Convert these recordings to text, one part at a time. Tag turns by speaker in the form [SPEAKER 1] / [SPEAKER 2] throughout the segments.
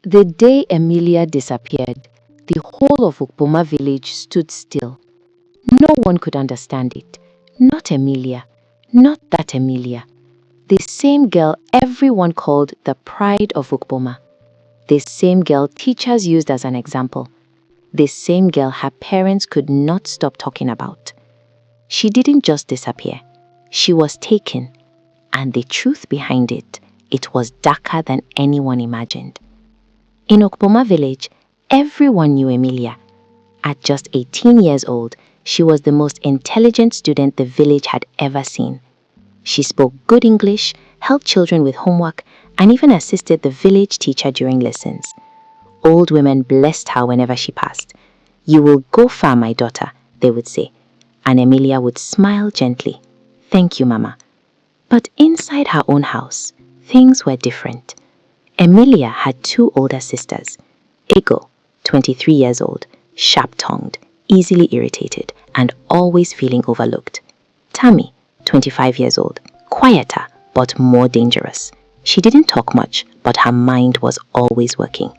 [SPEAKER 1] The day Emilia disappeared, the whole of Ukpoma village stood still. No one could understand it. Not Emilia. Not that Emilia. The same girl everyone called the pride of Ukpoma. The same girl teachers used as an example. The same girl her parents could not stop talking about. She didn't just disappear. She was taken. And the truth behind it, it was darker than anyone imagined. In Ukpoma village, everyone knew Emilia. At just 18 years old, she was the most intelligent student the village had ever seen. She spoke good English, helped children with homework, and even assisted the village teacher during lessons. Old women blessed her whenever she passed. "You will go far, my daughter," they would say. And Emilia would smile gently. "Thank you, Mama." But inside her own house, things were different. Emilia had two older sisters. Ego, 23 years old, sharp-tongued, easily irritated, and always feeling overlooked. Tammy, 25 years old, quieter but more dangerous. She didn't talk much, but her mind was always working.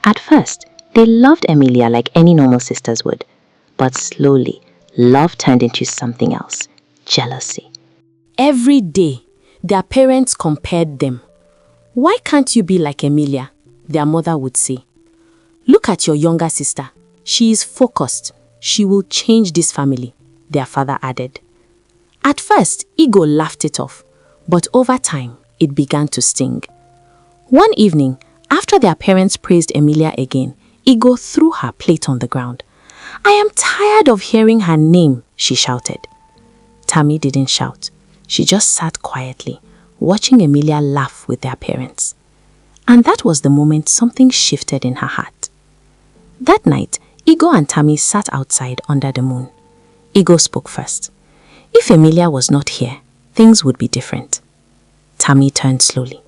[SPEAKER 1] At first, they loved Emilia like any normal sisters would. But slowly, love turned into something else, jealousy.
[SPEAKER 2] Every day, their parents compared them. "Why can't you be like Emilia?" their mother would say. "Look at your younger sister. She is focused. She will change this family," their father added. At first, Ego laughed it off, but over time, it began to sting. One evening, after their parents praised Emilia again, Ego threw her plate on the ground. "I am tired of hearing her name," she shouted. Tammy didn't shout. She just sat quietly, watching Emilia laugh with their parents. And that was the moment something shifted in her heart. That night, Ego and Tammy sat outside under the moon. Ego spoke first. If Emilia was not here, things would be different. Tammy turned slowly.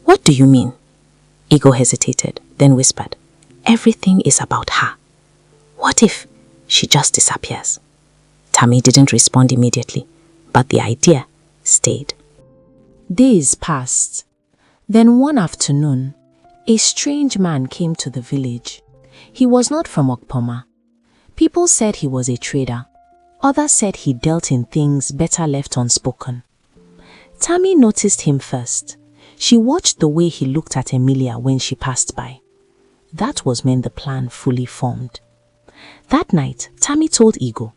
[SPEAKER 2] "What do you mean?" Ego hesitated, then whispered, "Everything is about her. What if she just disappears?" Tammy didn't respond immediately, but the idea stayed. Days passed. Then one afternoon, a strange man came to the village. He was not from Ukpoma. People said he was a trader. Others said he dealt in things better left unspoken. Tammy noticed him first. She watched the way he looked at Emilia when she passed by. That was when the plan fully formed. That night, Tammy told Ego,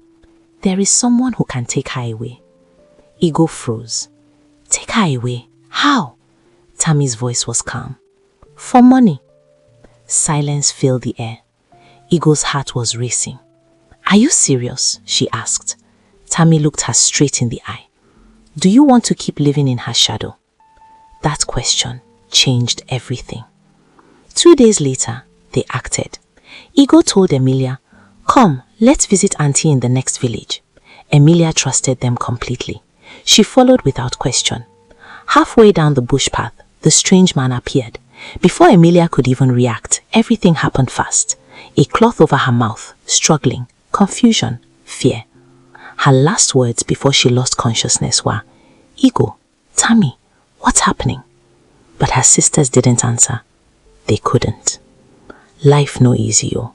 [SPEAKER 2] "There is someone who can take her away." Ego froze. "Take her away? How?" Tammy's voice was calm. "For money." Silence filled the air. Ego's heart was racing. "Are you serious?" she asked. Tammy looked her straight in the eye. "Do you want to keep living in her shadow?" That question changed everything. 2 days later, they acted. Ego told Emilia, "Come, let's visit Auntie in the next village." Emilia trusted them completely. She followed without question. Halfway down the bush path, the strange man appeared. Before Emilia could even react, everything happened fast. A cloth over her mouth, struggling, confusion, fear. Her last words before she lost consciousness were, "Ego, Tammy, what's happening?" But her sisters didn't answer. They couldn't. Life no easy, oh.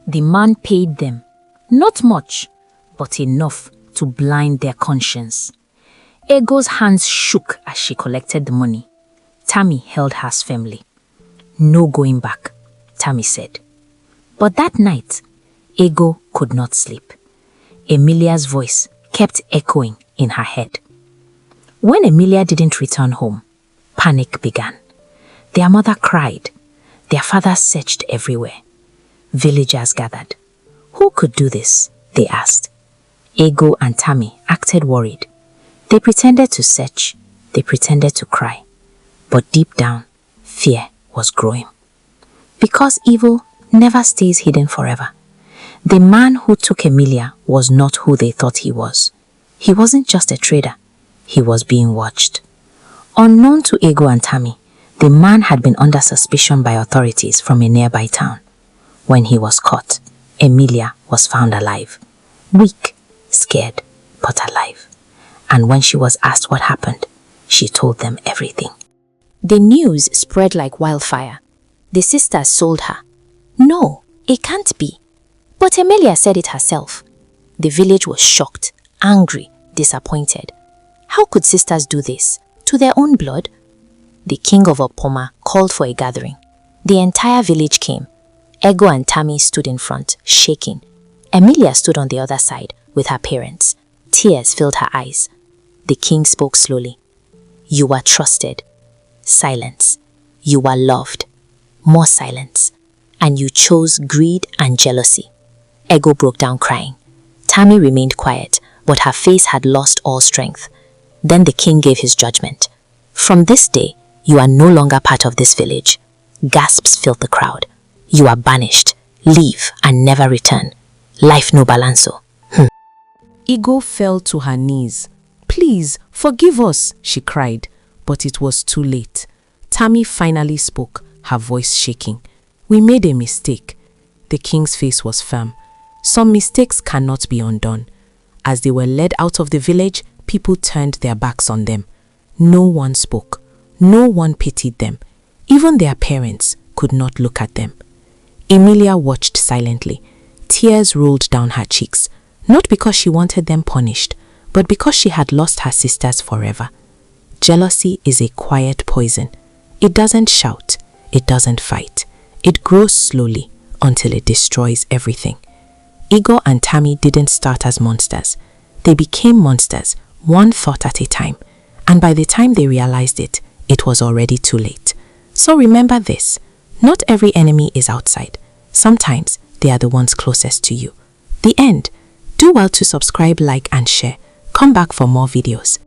[SPEAKER 3] The man paid them. Not much, but enough to blind their conscience. Ego's hands shook as she collected the money. Tammy held hers firmly. "No going back," Tammy said. But that night, Ego could not sleep. Emilia's voice kept echoing in her head. When Emilia didn't return home, panic began. Their mother cried. Their father searched everywhere. Villagers gathered. Who could do this? They asked. Ego and Tammy acted worried. They pretended to search. They pretended to cry. But deep down, fear was growing. Because evil never stays hidden forever. The man who took Emilia was not who they thought he was. He wasn't just a trader. He was being watched. Unknown to Ego and Tammy, the man had been under suspicion by authorities from a nearby town. When he was caught, Emilia was found alive. Weak, scared, but alive. And when she was asked what happened, she told them everything.
[SPEAKER 2] The news spread like wildfire.
[SPEAKER 3] The sisters sold her. No, it can't be. But Emilia said it herself. The village was shocked, angry, disappointed. How could sisters do this? To their own blood? The king of Okpoma called for a gathering. The entire village came. Ego and Tammy stood in front, shaking. Emilia stood on the other side with her parents. Tears filled her eyes. The king spoke slowly. You are trusted. Silence. You are loved. More silence. And you chose greed and jealousy. Ego broke down crying. Tammy remained quiet, but her face had lost all strength. Then the king gave his judgment. From this day, you are no longer part of this village. Gasps filled the crowd. You are banished. Leave and never return. Life no balanso.
[SPEAKER 2] Ego fell to her knees. Please, forgive us, she cried. But it was too late. Tammy finally spoke, her voice shaking. We made a mistake. The king's face was firm. Some mistakes cannot be undone. As they were led out of the village, people turned their backs on them. No one spoke. No one pitied them. Even their parents could not look at them. Emilia watched silently. Tears rolled down her cheeks, not because she wanted them punished, but because she had lost her sisters forever. Jealousy is a quiet poison. It doesn't shout. It doesn't fight. It grows slowly until it destroys everything. Ego and Tammy didn't start as monsters. They became monsters, one thought at a time. And by the time they realized it, it was already too late. So remember this. Not every enemy is outside. Sometimes they are the ones closest to you. The end. Do well to subscribe, like, and share. Come back for more videos.